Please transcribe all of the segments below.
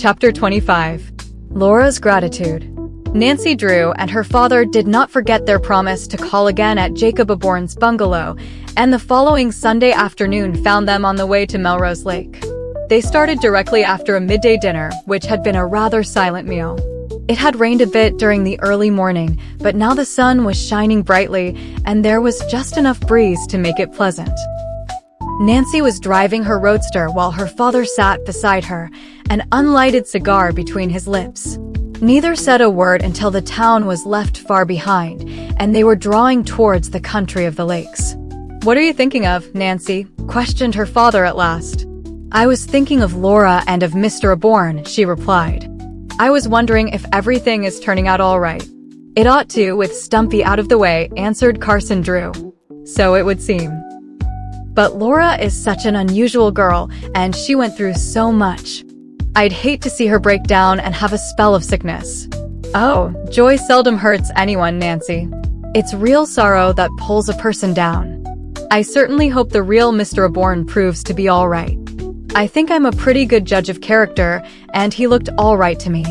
Chapter 25. Laura's Gratitude. Nancy Drew and her father did not forget their promise to call again at Jacob Aborn's bungalow, and the following Sunday afternoon found them on the way to Melrose Lake. They started directly after a midday dinner, which had been a rather silent meal. It had rained a bit during the early morning, but now the sun was shining brightly, and there was just enough breeze to make it pleasant. Nancy was driving her roadster while her father sat beside her, an unlighted cigar between his lips. Neither said a word until the town was left far behind, and they were drawing towards the country of the lakes. "What are you thinking of, Nancy?" questioned her father at last. "I was thinking of Laura and of Mr. Aborn," she replied. "I was wondering if everything is turning out all right." "It ought to, with Stumpy out of the way," answered Carson Drew. "So it would seem. But Laura is such an unusual girl, and she went through so much. I'd hate to see her break down and have a spell of sickness." "Oh, joy seldom hurts anyone, Nancy. It's real sorrow that pulls a person down. I certainly hope the real Mr. Aborn proves to be all right. I think I'm a pretty good judge of character, and he looked all right to me."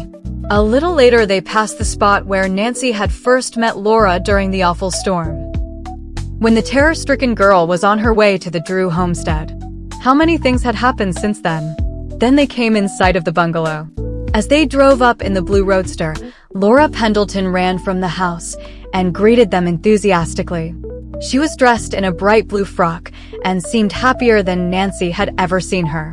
A little later they passed the spot where Nancy had first met Laura during the awful storm, when the terror-stricken girl was on her way to the Drew homestead. How many things had happened since then? Then they came in sight of the bungalow. As they drove up in the blue roadster, Laura Pendleton ran from the house and greeted them enthusiastically. She was dressed in a bright blue frock and seemed happier than Nancy had ever seen her.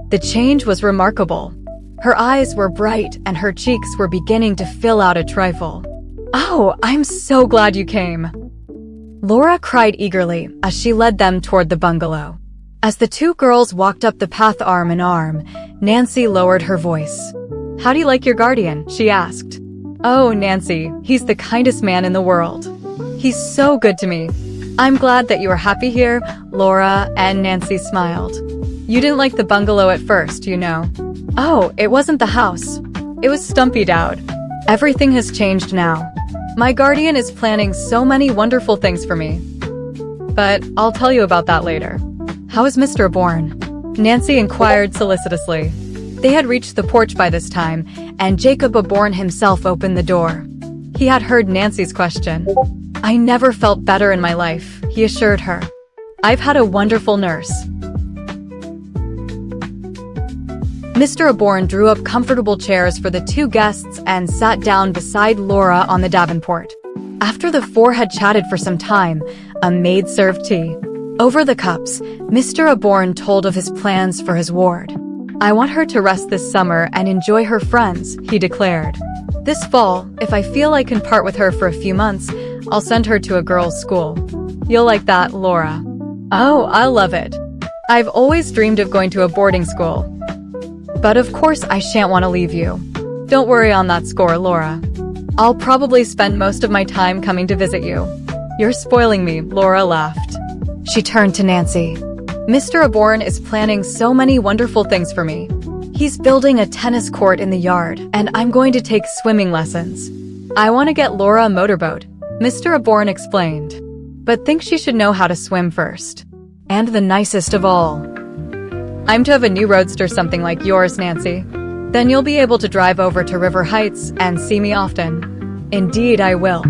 The change was remarkable. Her eyes were bright and her cheeks were beginning to fill out a trifle. "Oh, I'm so glad you came," Laura cried eagerly as she led them toward the bungalow. As the two girls walked up the path arm in arm, Nancy lowered her voice. "How do you like your guardian?" she asked. "Oh, Nancy, he's the kindest man in the world. He's so good to me. I'm glad that you are happy here," Laura and Nancy smiled. "You didn't like the bungalow at first, you know." "Oh, it wasn't the house. It was Stumpy Dowd. Everything has changed now. My guardian is planning so many wonderful things for me. But I'll tell you about that later." "How is Mr. Aborn?" Nancy inquired solicitously. They had reached the porch by this time, and Jacob Aborn himself opened the door. He had heard Nancy's question. "I never felt better in my life," he assured her. "I've had a wonderful nurse." Mr. Aborn drew up comfortable chairs for the two guests and sat down beside Laura on the davenport. After the four had chatted for some time, a maid served tea. Over the cups, Mr. Aborn told of his plans for his ward. "I want her to rest this summer and enjoy her friends," he declared. "This fall, if I feel I can part with her for a few months, I'll send her to a girls' school." "You'll like that, Laura." "Oh, I'll love it. I've always dreamed of going to a boarding school. But of course I shan't want to leave you. Don't worry on that score, Laura. I'll probably spend most of my time coming to visit you." "You're spoiling me," Laura laughed. She turned to Nancy. "Mr. Aborn is planning so many wonderful things for me. He's building a tennis court in the yard, and I'm going to take swimming lessons. I want to get Laura a motorboat," Mr. Aborn explained, "but think she should know how to swim first. And the nicest of all, I'm to have a new roadster something like yours, Nancy. Then you'll be able to drive over to River Heights and see me often." "Indeed I will.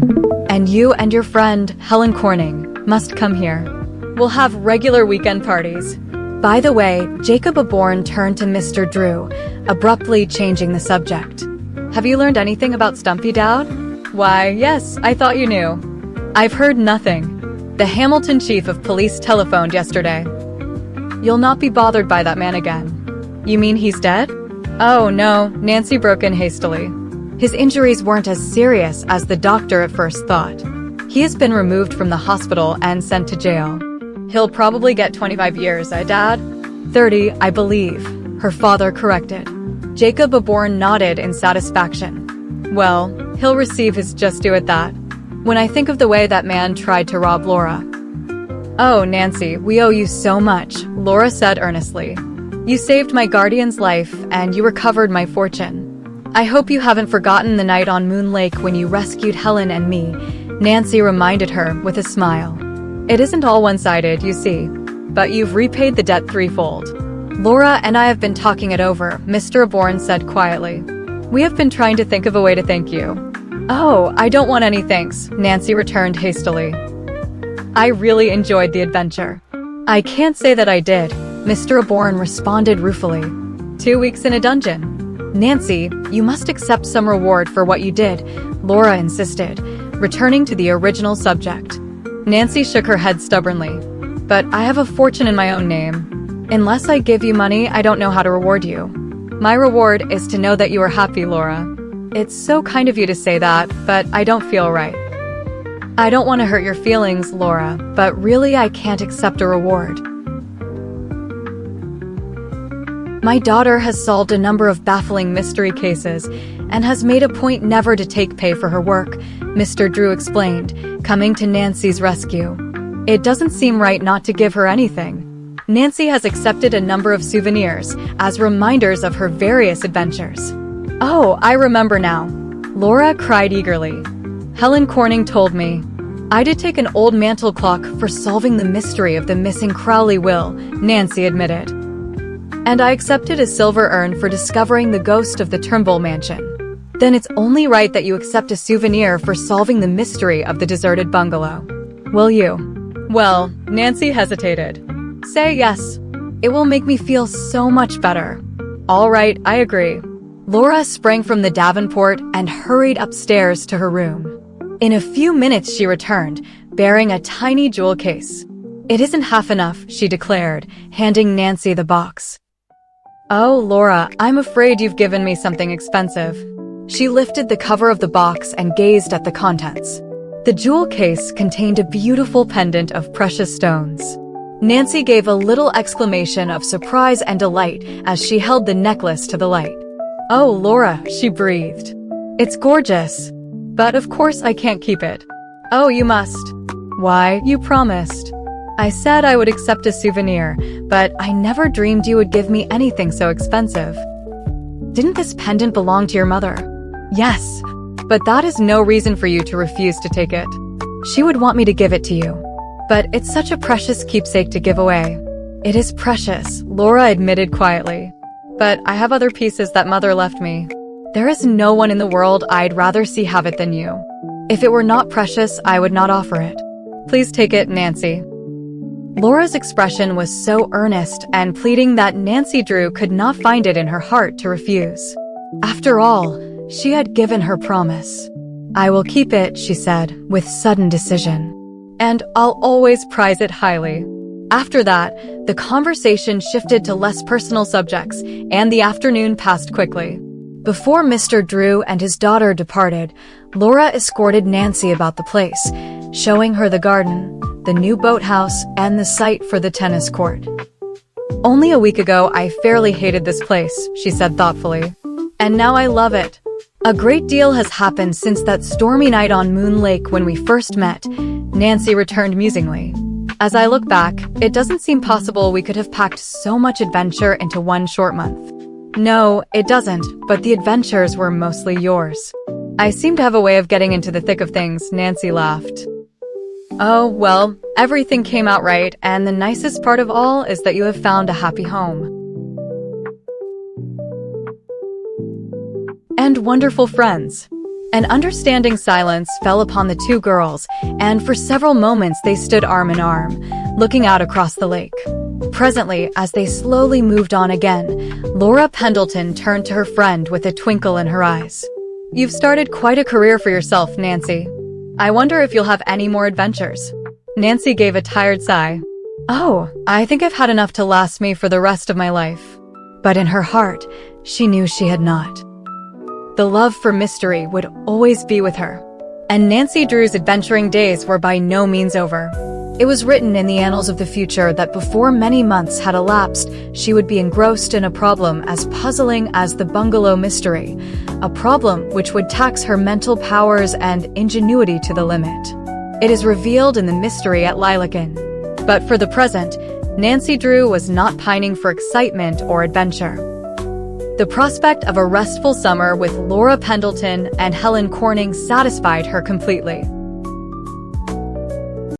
And you and your friend, Helen Corning, must come here. We'll have regular weekend parties." By the way, Jacob Aborn turned to Mr. Drew, abruptly changing the subject. "Have you learned anything about Stumpy Dowd?" "Why, yes, I thought you knew." "I've heard nothing. The Hamilton chief of police telephoned yesterday." "You'll not be bothered by that man again." "You mean he's dead?" "Oh, no," Nancy broke in hastily. "His injuries weren't as serious as the doctor at first thought. He has been removed from the hospital and sent to jail. He'll probably get 25 years, Dad?" 30, I believe, her father corrected. Jacob Aborn nodded in satisfaction. "Well, he'll receive his just due at that. When I think of the way that man tried to rob Laura." "Oh, Nancy, we owe you so much," Laura said earnestly. "You saved my guardian's life and you recovered my fortune. I hope you haven't forgotten the night on Moon Lake when you rescued Helen and me," Nancy reminded her with a smile. "It isn't all one-sided, you see, but you've repaid the debt threefold." Laura and I have been talking it over, Mr. Aborn said quietly. We have been trying to think of a way to thank you. Oh, I don't want any thanks, Nancy returned hastily. I really enjoyed the adventure. I can't say that I did, Mr. Aborn responded ruefully. 2 weeks in a dungeon. Nancy, you must accept some reward for what you did, Laura insisted, returning to the original subject. Nancy shook her head stubbornly. But I have a fortune in my own name. Unless I give you money, I don't know how to reward you. My reward is to know that you are happy, Laura. It's so kind of you to say that, but I don't feel right. I don't want to hurt your feelings, Laura, but really I can't accept a reward. My daughter has solved a number of baffling mystery cases and has made a point never to take pay for her work, Mr. Drew explained, coming to Nancy's rescue. It doesn't seem right not to give her anything. Nancy has accepted a number of souvenirs as reminders of her various adventures. Oh, I remember now. Laura cried eagerly. Helen Corning told me. I did take an old mantel clock for solving the mystery of the missing Crowley will, Nancy admitted. And I accepted a silver urn for discovering the ghost of the Turnbull mansion. Then it's only right that you accept a souvenir for solving the mystery of the deserted bungalow. Will you? Well, Nancy hesitated. Say yes. It will make me feel so much better. All right, I agree. Laura sprang from the Davenport and hurried upstairs to her room. In a few minutes she returned, bearing a tiny jewel case. It isn't half enough, she declared, handing Nancy the box. Oh, Laura, I'm afraid you've given me something expensive. She lifted the cover of the box and gazed at the contents. The jewel case contained a beautiful pendant of precious stones. Nancy gave a little exclamation of surprise and delight as she held the necklace to the light. Oh, Laura, she breathed. It's gorgeous. But of course I can't keep it. Oh, you must. Why, you promised. I said I would accept a souvenir, but I never dreamed you would give me anything so expensive. Didn't this pendant belong to your mother? Yes, but that is no reason for you to refuse to take it. She would want me to give it to you. But it's such a precious keepsake to give away. It is precious, Laura admitted quietly. But I have other pieces that mother left me. There is no one in the world I'd rather see have it than you. If it were not precious, I would not offer it. Please take it, Nancy. Laura's expression was so earnest and pleading that Nancy Drew could not find it in her heart to refuse. After all, she had given her promise. I will keep it, she said, with sudden decision. And I'll always prize it highly. After that, the conversation shifted to less personal subjects, and the afternoon passed quickly. Before Mr. Drew and his daughter departed, Laura escorted Nancy about the place, showing her the garden, the new boathouse, and the site for the tennis court. Only a week ago, I fairly hated this place, she said thoughtfully. And now I love it. A great deal has happened since that stormy night on Moon Lake when we first met, Nancy returned musingly. As I look back, it doesn't seem possible we could have packed so much adventure into one short month. No, it doesn't, but the adventures were mostly yours. I seem to have a way of getting into the thick of things, Nancy laughed. Oh, well, everything came out right, and the nicest part of all is that you have found a happy home. And wonderful friends. An understanding silence fell upon the two girls, and for several moments they stood arm in arm, looking out across the lake. Presently, as they slowly moved on again, Laura Pendleton turned to her friend with a twinkle in her eyes. You've started quite a career for yourself, Nancy. I wonder if you'll have any more adventures. Nancy gave a tired sigh. Oh, I think I've had enough to last me for the rest of my life. But in her heart, she knew she had not. The love for mystery would always be with her. And Nancy Drew's adventuring days were by no means over. It was written in the annals of the future that before many months had elapsed, she would be engrossed in a problem as puzzling as the Bungalow Mystery, a problem which would tax her mental powers and ingenuity to the limit. It is revealed in the mystery at Lilac Inn. But for the present, Nancy Drew was not pining for excitement or adventure. The prospect of a restful summer with Laura Pendleton and Helen Corning satisfied her completely.